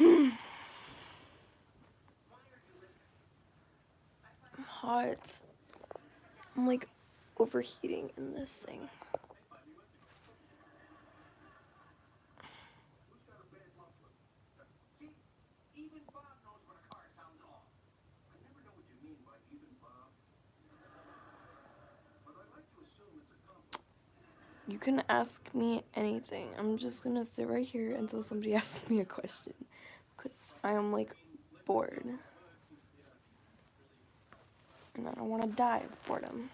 I'm hot. I'm like overheating in this thing. You can ask me anything. I'm just gonna sit right here until somebody asks me a question. Because I am like bored. And I don't want to die of boredom.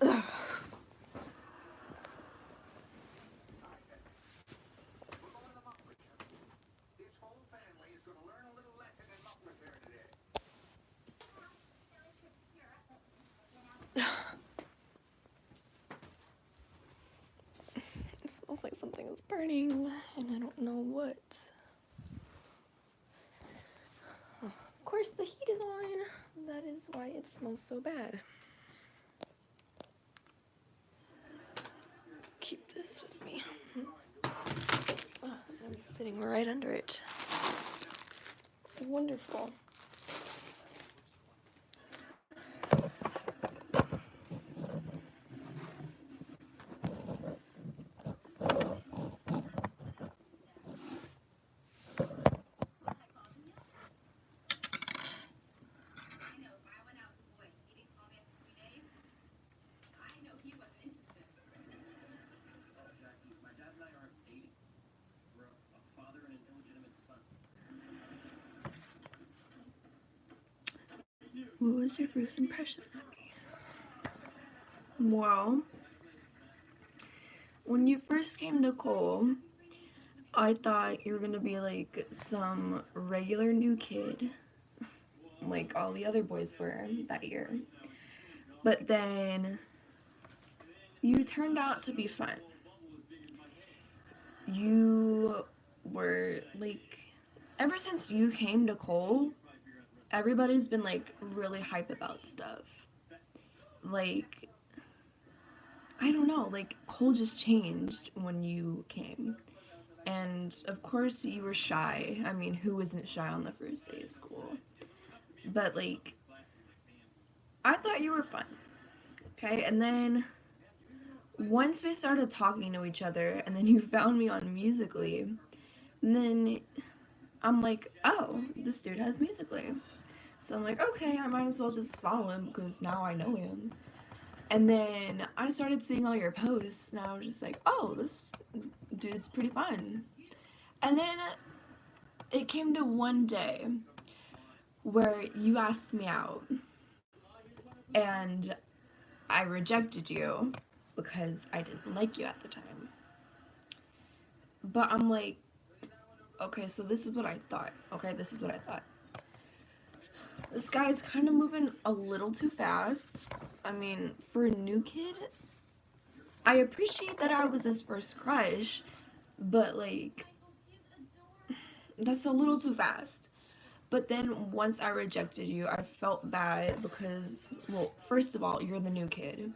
Ugh. It smells like something is burning, and I don't know what. Of course, the heat is on. That is why it smells so bad. Keep this with me. Oh, I'm sitting right under it. Wonderful. What was your first impression of me? Well, when you first came to Cole, I thought you were gonna be like some regular new kid, like all the other boys were that year. But then you turned out to be fun. You were like, ever since you came to Cole, everybody's been like really hype about stuff. Like, I don't know, like Cole just changed when you came. And of course you were shy. I mean, who wasn't shy on the first day of school? But like, I thought you were fun. Okay, and then once we started talking to each other, and then you found me on Musically, and then I'm like, oh, this dude has Musically. So I'm like, okay, I might as well just follow him because now I know him. And then I started seeing all your posts, and I was just like, oh, this dude's pretty fun. And then it came to one day where you asked me out, and I rejected you because I didn't like you at the time. But I'm like, okay, so this is what I thought. Okay, this is what I thought. This guy's kind of moving a little too fast. I mean, for a new kid, I appreciate that I was his first crush, but like, that's a little too fast. But then once I rejected you, I felt bad because, well, first of all, you're the new kid.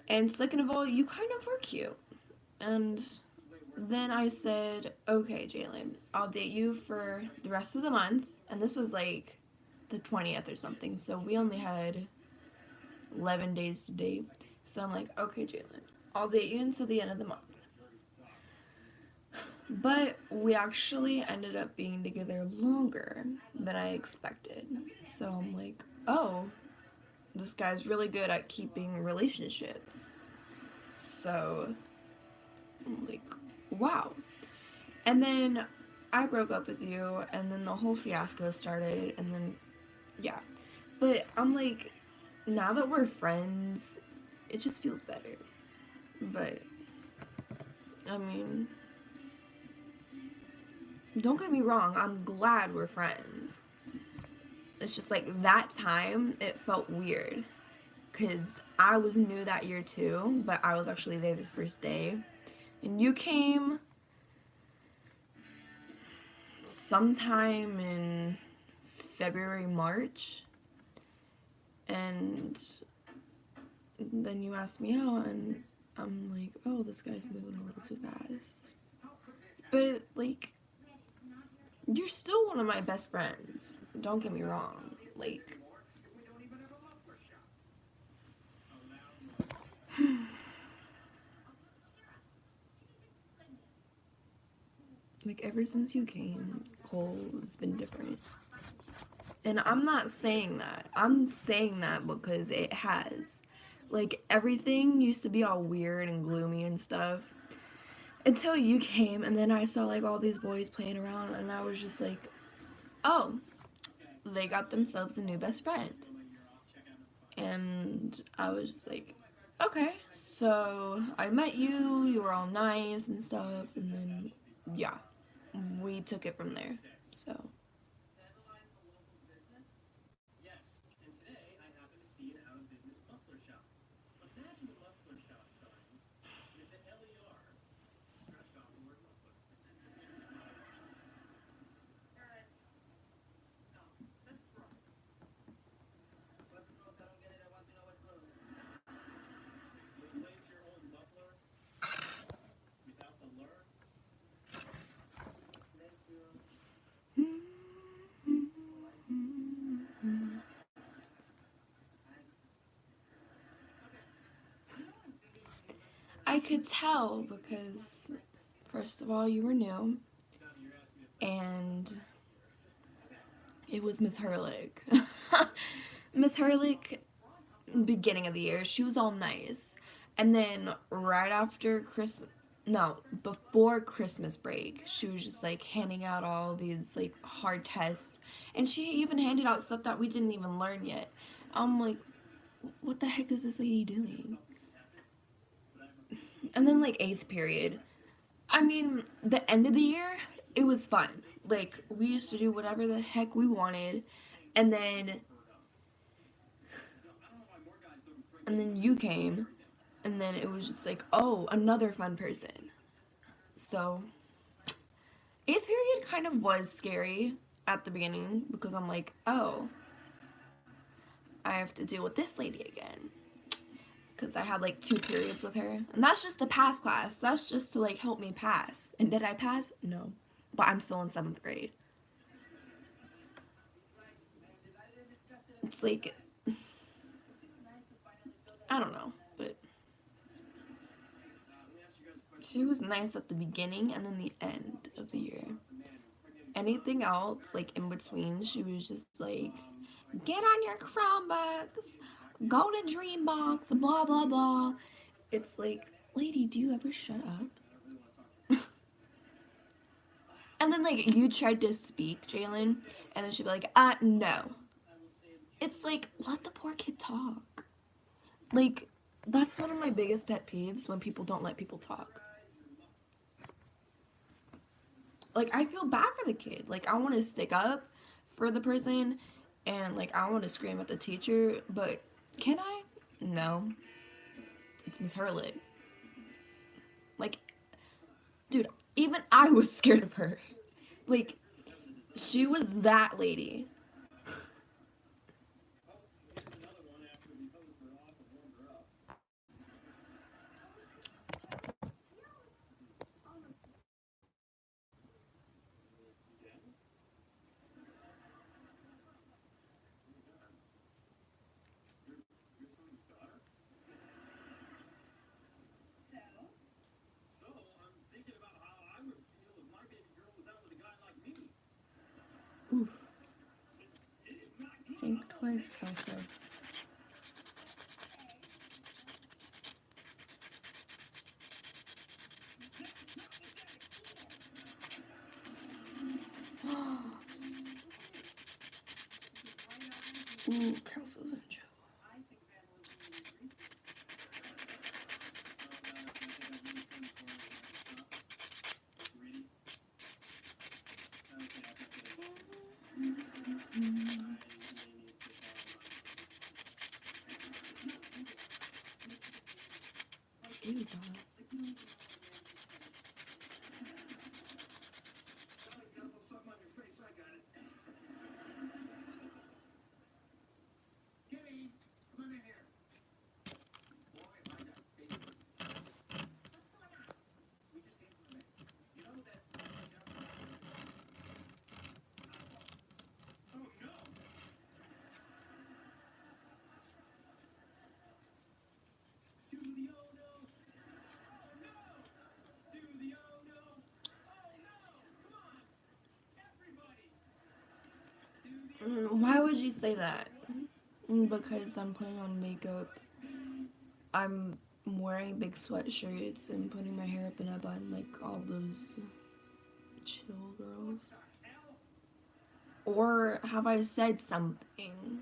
And second of all, you kind of were cute. And then I said, okay, Jalen, I'll date you for the rest of the month. And this was like the 20th or something. So we only had 11 days to date. So I'm like, okay, Jalen, I'll date you until the end of the month. But we actually ended up being together longer than I expected. So I'm like, oh, this guy's really good at keeping relationships. So I'm like, wow. And then I broke up with you, and then the whole fiasco started, and then, yeah. But I'm like, now that we're friends, it just feels better. But, I mean, don't get me wrong, I'm glad we're friends. It's just like that time, it felt weird. Because I was new that year too, but I was actually there the first day. And you came sometime in February, March. And then you asked me out, and I'm like, oh, this guy's moving a little too fast. But, like, you're still one of my best friends. Don't get me wrong. Like, ever since you came, Cole's been different. And I'm not saying that. I'm saying that because it has. Like, everything used to be all weird and gloomy and stuff. Until you came, and then I saw, like, all these boys playing around, and I was just like, oh, they got themselves a new best friend. And I was just like, okay. So I met you, you were all nice and stuff, and then, yeah, we took it from there. So. I could tell because, first of all, you were new, and it was Miss Hurlick. Miss Hurlick, beginning of the year, she was all nice. And then right after before Christmas break, she was just like handing out all these like hard tests. And she even handed out stuff that we didn't even learn yet. I'm like, what the heck is this lady doing? And then like 8th period, I mean, the end of the year, it was fun. Like, we used to do whatever the heck we wanted. And then you came, and then it was just like, oh, another fun person. So 8th period kind of was scary at the beginning because I'm like, oh, I have to deal with this lady again. Because I had like 2 periods with her. And that's just to pass class. That's just to like help me pass. And did I pass? No. But I'm still in 7th grade. It's like, I don't know. But she was nice at the beginning and then the end of the year. Anything else, like in between, she was just like, get on your Chromebooks, go to Dreambox, blah, blah, blah. It's like, lady, do you ever shut up? And then, like, you tried to speak, Jalen, and then she'd be like, no. It's like, let the poor kid talk. Like, that's one of my biggest pet peeves, when people don't let people talk. Like, I feel bad for the kid. Like, I want to stick up for the person, and, like, I want to scream at the teacher, but can I? No. It's Miss Hurlick. Like, dude, even I was scared of her. Like, she was that lady. Oof. Think twice, Kelsey. Ooh, Kelsey's in trouble. Ooh, God. Why would you say that? Because I'm putting on makeup. I'm wearing big sweatshirts and putting my hair up in a bun like all those chill girls. Or have I said something?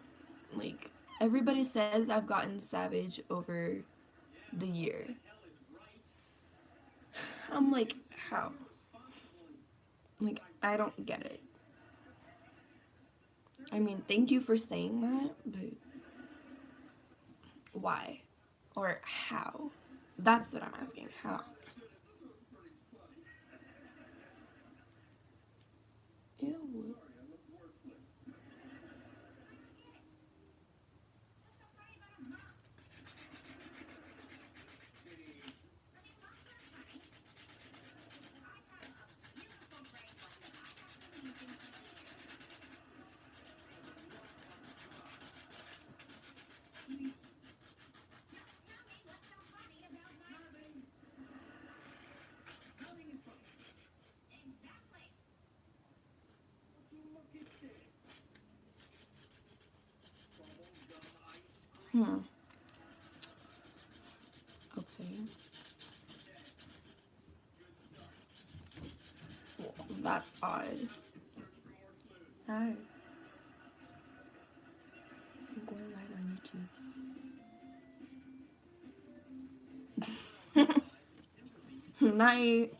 Like, everybody says I've gotten savage over the year. I'm like, how? Like, I don't get it. I mean, thank you for saying that, but why? Or how? That's what I'm asking. How? Ew. Hmm. Okay. Well, that's odd. Hi. I'm going live on YouTube. Night.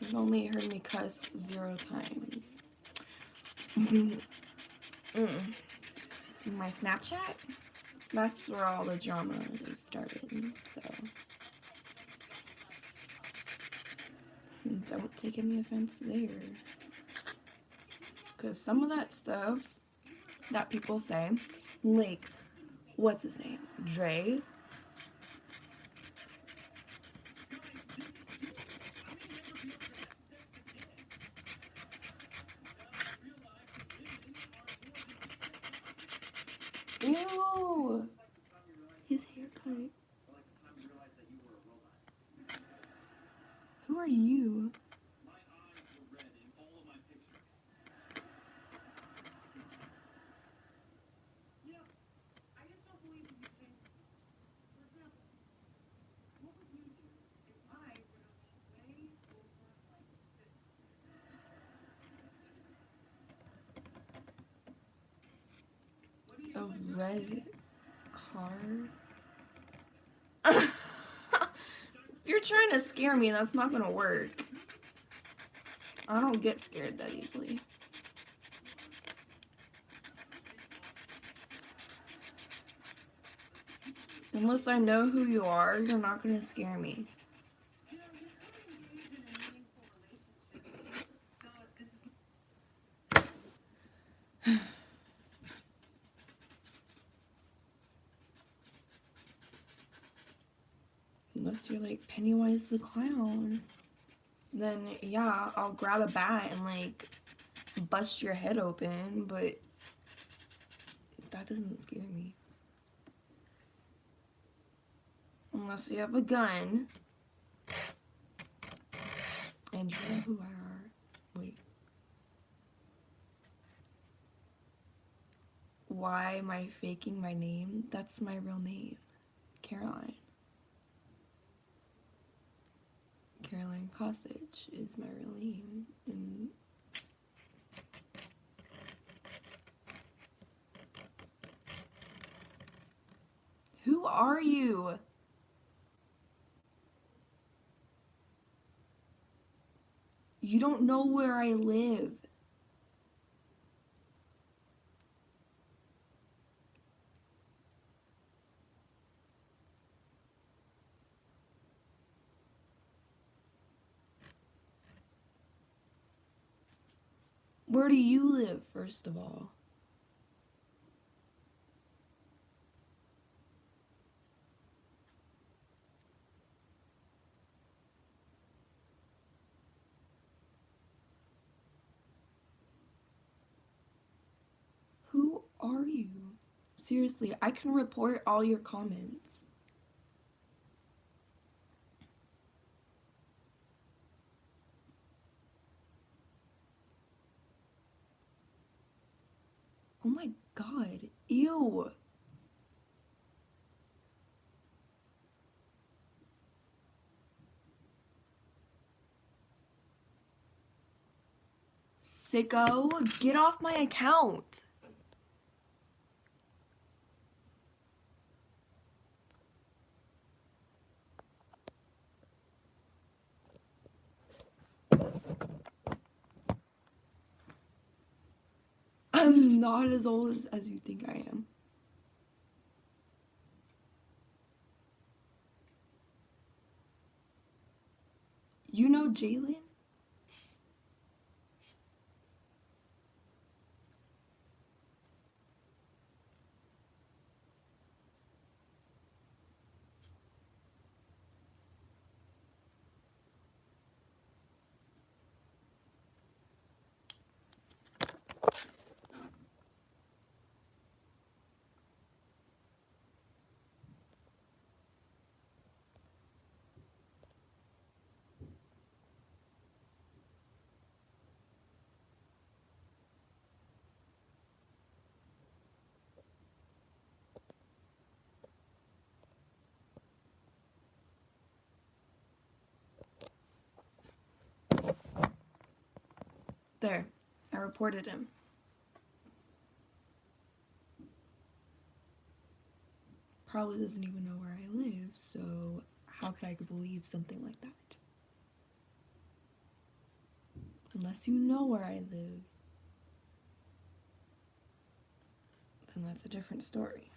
You've only heard me cuss 0 times. Mm. See my Snapchat? That's where all the drama is started, so don't take any offense there. Because some of that stuff that people say, like, what's his name? Dre? Ew! His haircut. Who are you? A red car? If you're trying to scare me, that's not gonna work. I don't get scared that easily. Unless I know who you are, you're not gonna scare me. Unless you're like Pennywise the Clown. Then yeah, I'll grab a bat and like bust your head open, but that doesn't scare me. Unless you have a gun. And you know who I are. Wait. Why am I faking my name? That's my real name. Caroline. Caroline Kosich is my real name. And who are you? You don't know where I live. Where do you live, first of all? Who Seriously, I can report all your comments. Oh my god. Ew. Sicko, get off my account. I'm not as old as you think I am. You know Jalen? There. I reported him. Probably doesn't even know where I live, so how could I believe something like that? Unless you know where I live, then that's a different story.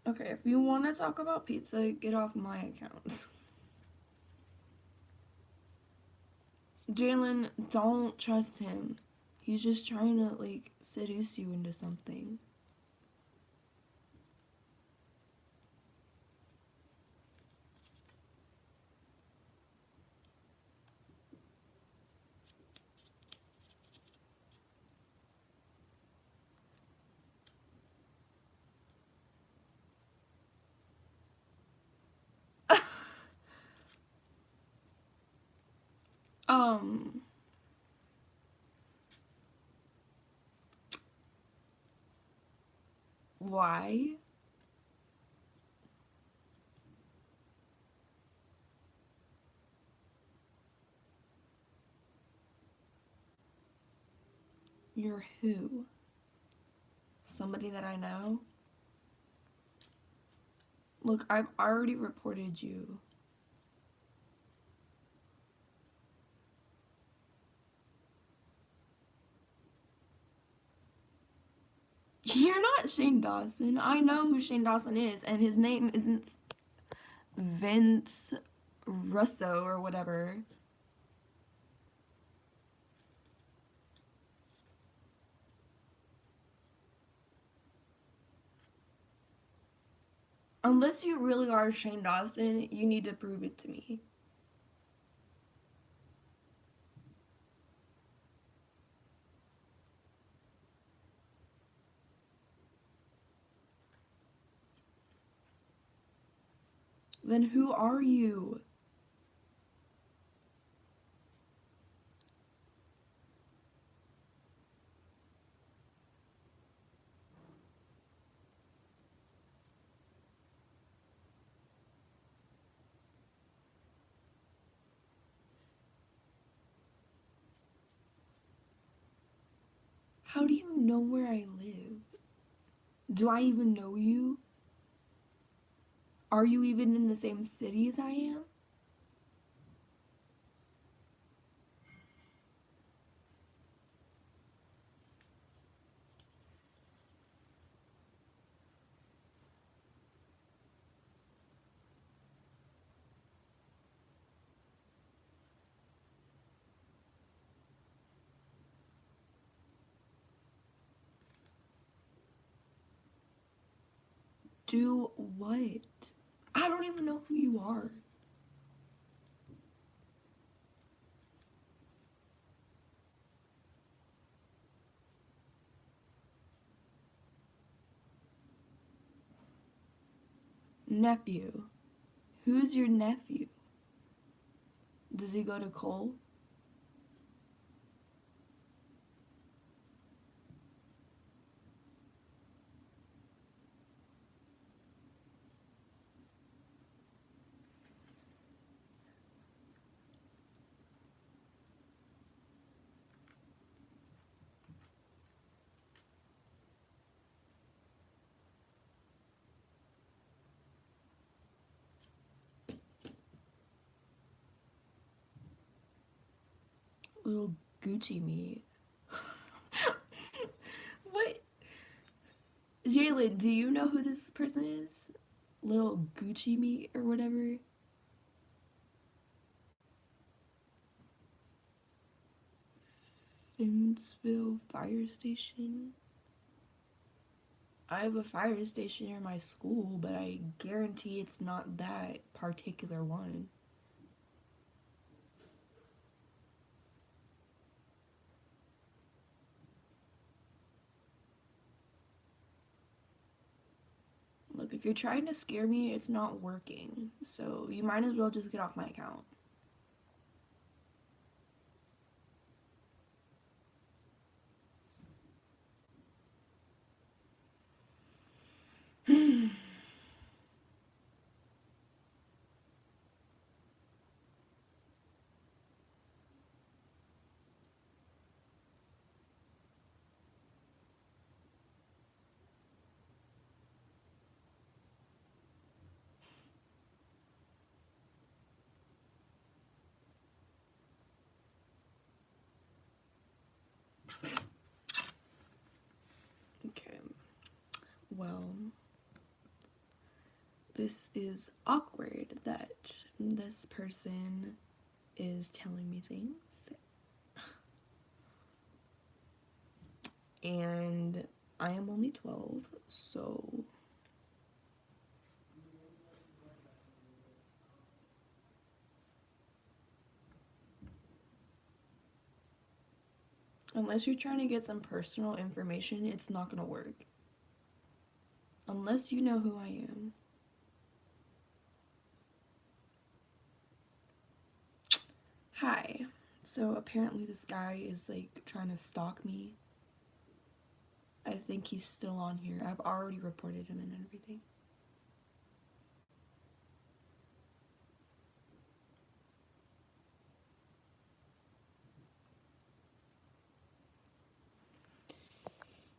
Okay, if you want to talk about pizza, get off my account. Jalen, don't trust him. He's just trying to, like, seduce you into something. um, why? You're who? Somebody that I know? Look, I've already reported you. You're not Shane Dawson. I know who Shane Dawson is, and his name isn't Vince Russo or whatever. Unless you really are Shane Dawson, you need to prove it to me. Then who are you? How do you know where I live? Do I even know you? Are you even in the same city as I am? Do what? I don't even know who you are. Nephew. Who's your nephew? Does he go to Cole? Little Gucci meat. What? Jalen, do you know who this person is? Little Gucci meat or whatever? Finsville Fire Station? I have a fire station near my school, but I guarantee it's not that particular one. Look, if you're trying to scare me, it's not working. So you might as well just get off my account. Okay. Well, this is awkward that this person is telling me things. And I am only 12, so unless you're trying to get some personal information, it's not gonna work. Unless you know who I am. Hi. So apparently this guy is like trying to stalk me. I think he's still on here. I've already reported him and everything.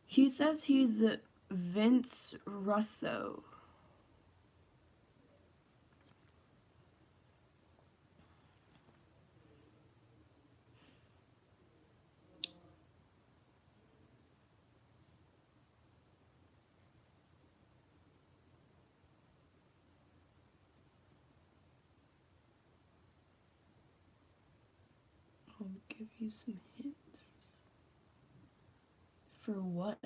He says he's Vince Russo. I'll give you some hints. For what?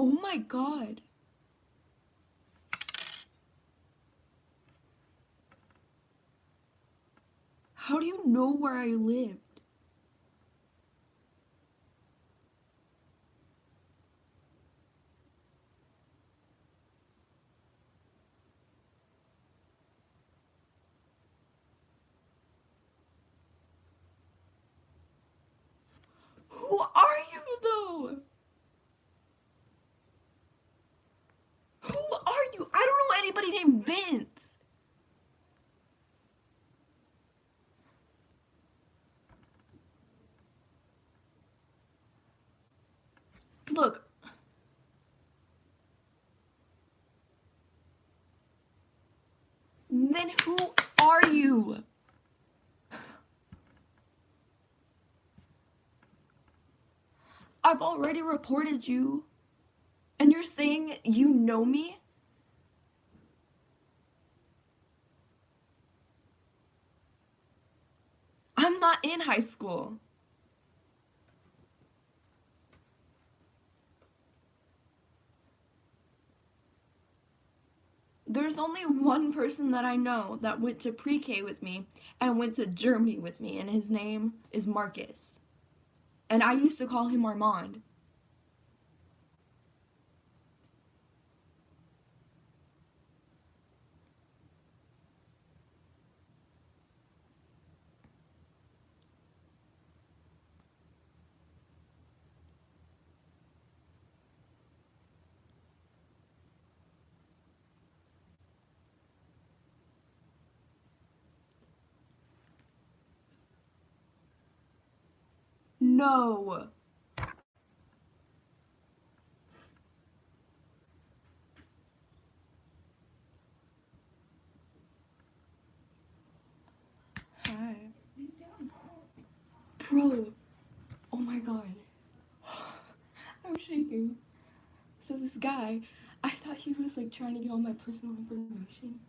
Oh my god. How do you know where I lived? Look. Then who are you? I've already reported you. And you're saying you know me? I'm not in high school. There's only one person that I know that went to pre-K with me and went to Germany with me, and his name is Marcus. And I used to call him Armand. No. Hi. Bro. Oh my god. I'm shaking. So this guy, I thought he was like trying to get all my personal information.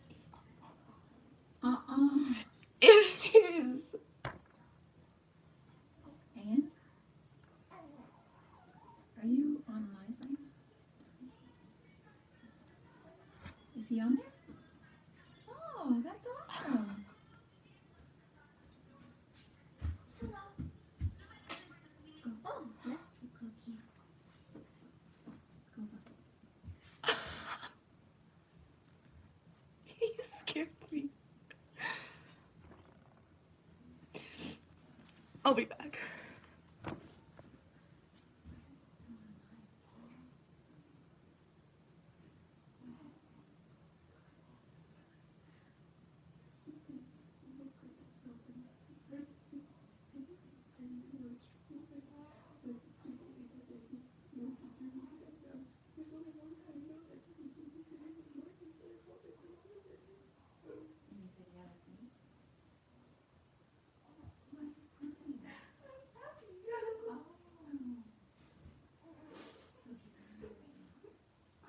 It's It is. And? Are you on live right now? Is he on there? Oh, that's awesome. Hello. Oh, bless you, Cookie. Go. He scared me. I'll be back.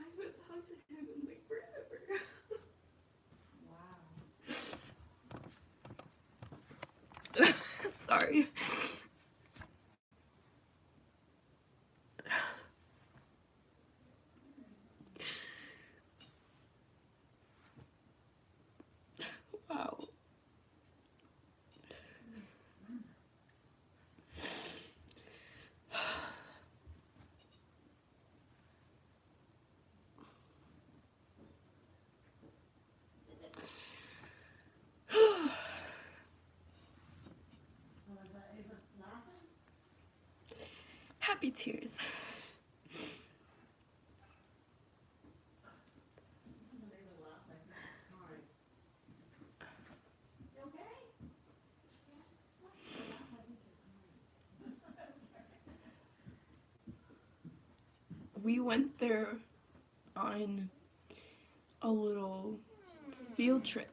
I haven't talked to him in like forever. Wow. Sorry. Wow. Happy tears. We went there on a little field trip,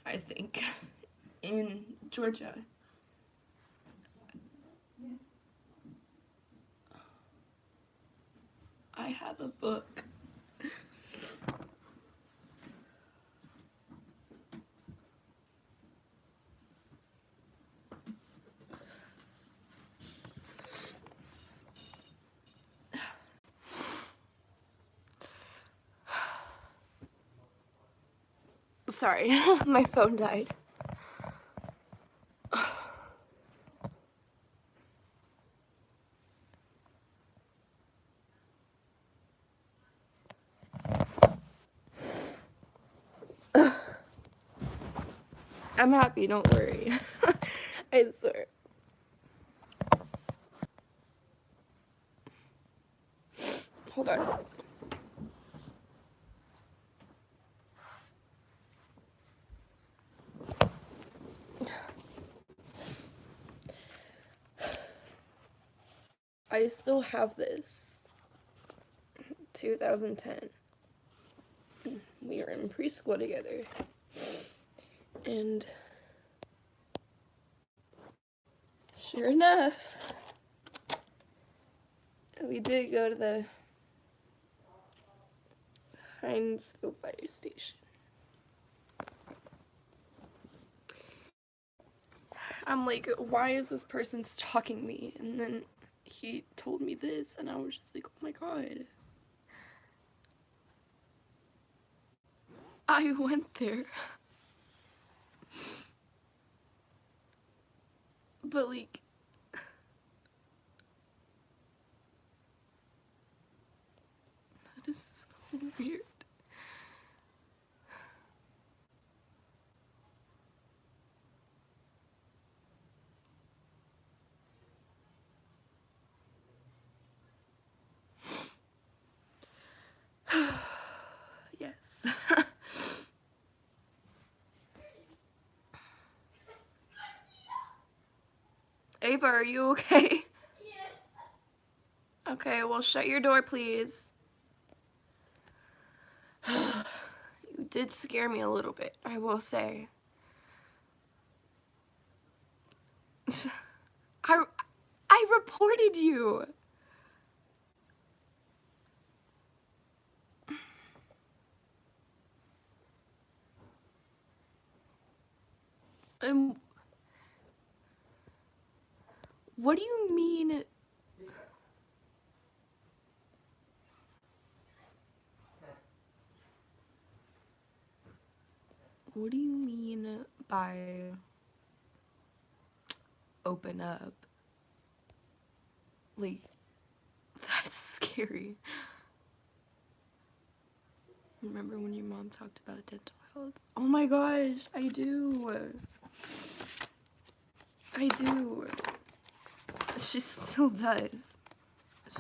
I think, in Georgia. I have a book. Sorry, my phone died. I'm happy, don't worry. I swear. Hold on. I still have this. 2010. We were in preschool together. And sure enough, we did go to the Hinesville fire station. I'm like, why is this person stalking me? And then he told me this, and I was just like, oh my god. I went there. But like, that is so weird. Yes. Ava, are you okay? Yes. Okay, well, shut your door, please. You did scare me a little bit, I will say. I reported you. What do you mean? What do you mean by open up? Like, that's scary. Remember when your mom talked about dental health? Oh my gosh, I do. I do. She still does.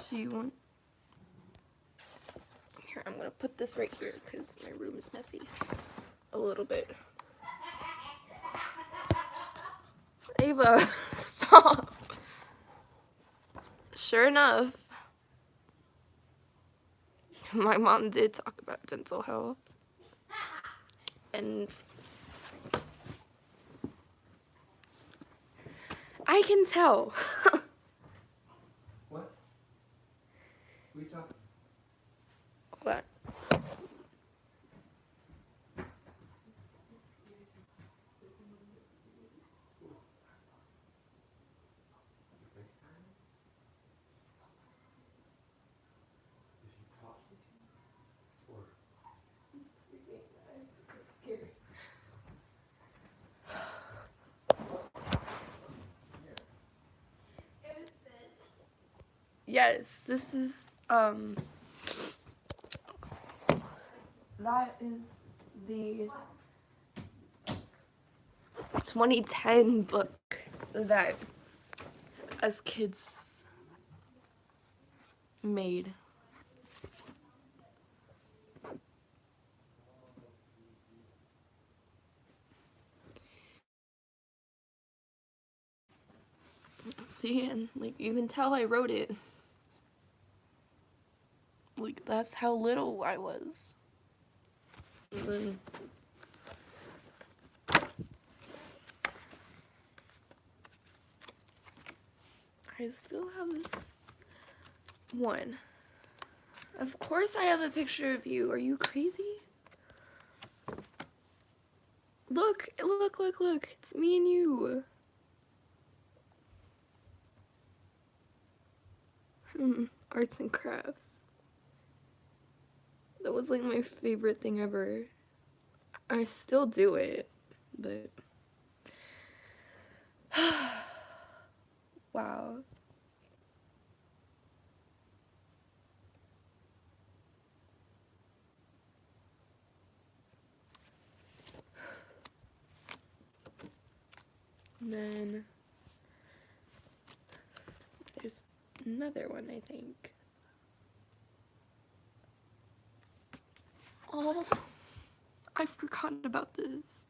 She won't. Here, I'm gonna put this right here because my room is messy. A little bit. Ava, stop. Sure enough, my mom did talk about dental health. And I can tell. What? Who are you talking? Hold on. FaceTime? Is he talking to you? Or Yes, this is, that is the 2010 book that us kids made. See, and like you can tell I wrote it. Like that's how little I was. And then I still have this one. Of course I have a picture of you. Are you crazy? Look, look, look, look. It's me and you. Arts and crafts. That was like my favorite thing ever. I still do it, but wow. And then there's another one, I think. Oh, I forgot about this.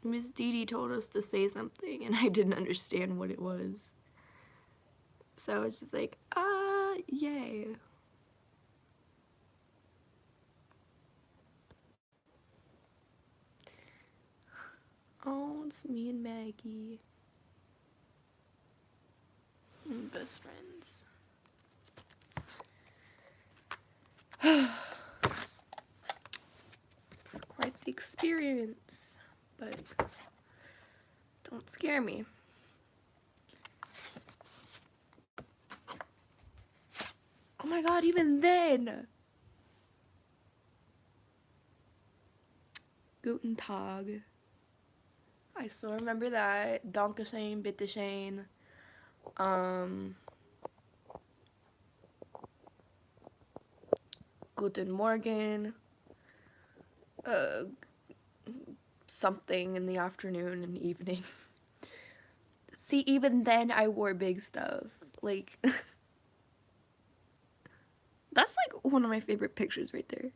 Miss Dee told us to say something, and I didn't understand what it was. So I was just like, yay. Oh, it's me and Maggie. Best friends. It's quite the experience, but don't scare me. Oh my god, even then! Guten Tag. I still remember that. Dankeschön, bitteschön. Guten Morgen. Something in the afternoon and evening. See, even then I wore big stuff. Like, that's like one of my favorite pictures right there.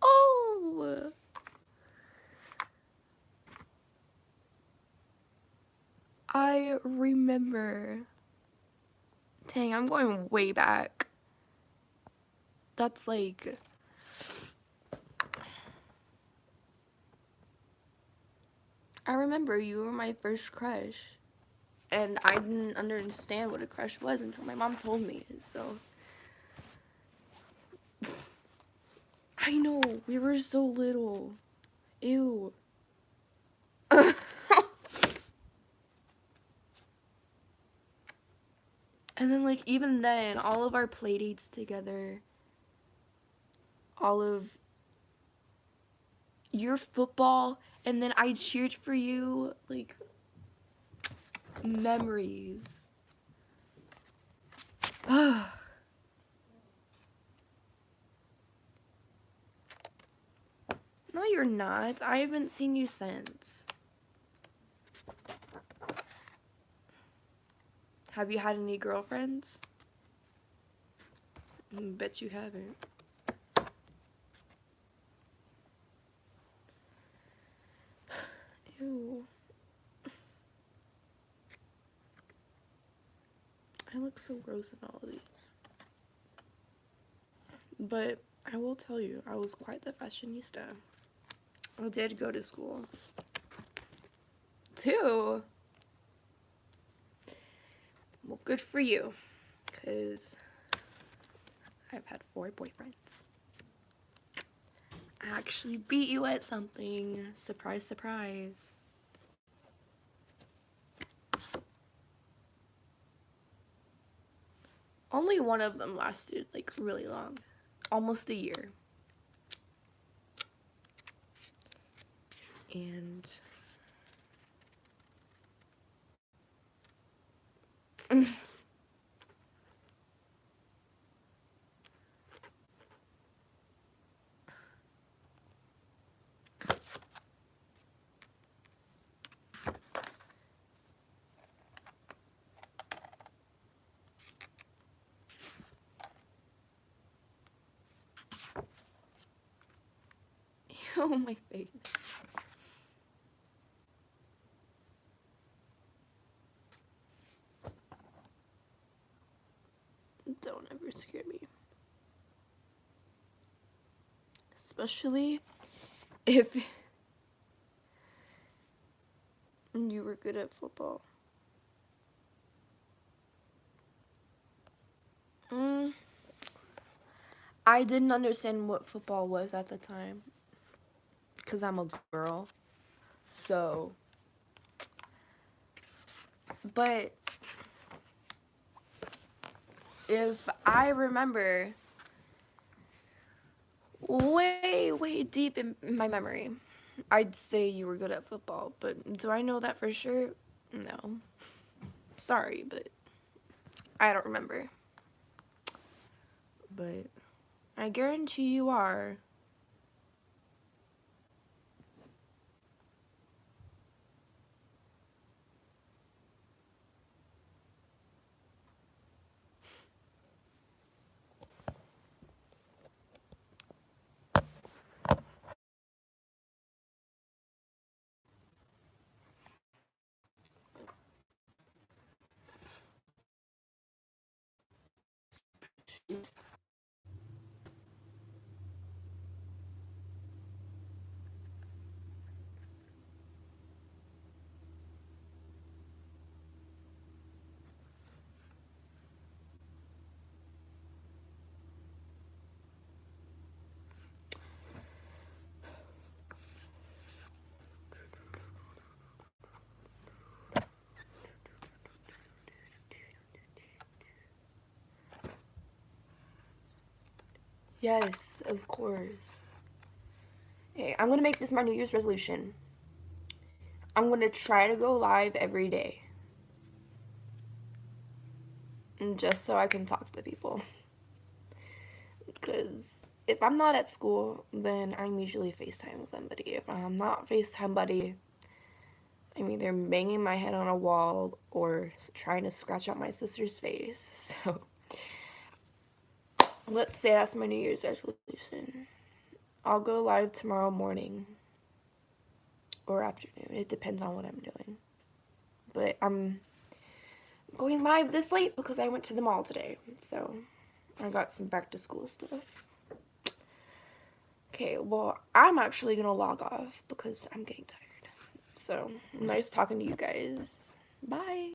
Oh! I remember. Dang, I'm going way back. That's like... I remember you were my first crush. And I didn't understand what a crush was until my mom told me, so... I know, we were so little. Ew. And then, like, even then, all of our playdates together, all of your football, and then I cheered for you, like, memories. No, you're not. I haven't seen you since. Have you had any girlfriends? Bet you haven't. Ew. I look so gross in all of these. But I will tell you, I was quite the fashionista. I did go to school. 2? Well, good for you. Because I've had 4 boyfriends. I actually beat you at something. Surprise, surprise. Only one of them lasted, like, really long. Almost a year. And... oh, my face. Don't ever scare me. Especially if you were good at football. I didn't understand what football was at the time. Because I'm a girl. So. But if I remember way deep in my memory, I'd say you were good at football. But do I know that for sure? No. Sorry, but I don't remember. But I guarantee you are. Yes, of course. Hey, I'm gonna make this my New Year's resolution. I'm gonna try to go live every day. And just so I can talk to the people. Because if I'm not at school, then I'm usually FaceTime with somebody. If I'm not FaceTime buddy, I'm either banging my head on a wall or trying to scratch out my sister's face. So let's say that's my New Year's resolution. I'll go live tomorrow morning or afternoon. It depends on what I'm doing. But I'm going live this late because I went to the mall today. So I got some back to school stuff. Okay, well, I'm actually gonna log off because I'm getting tired. So, nice talking to you guys. Bye.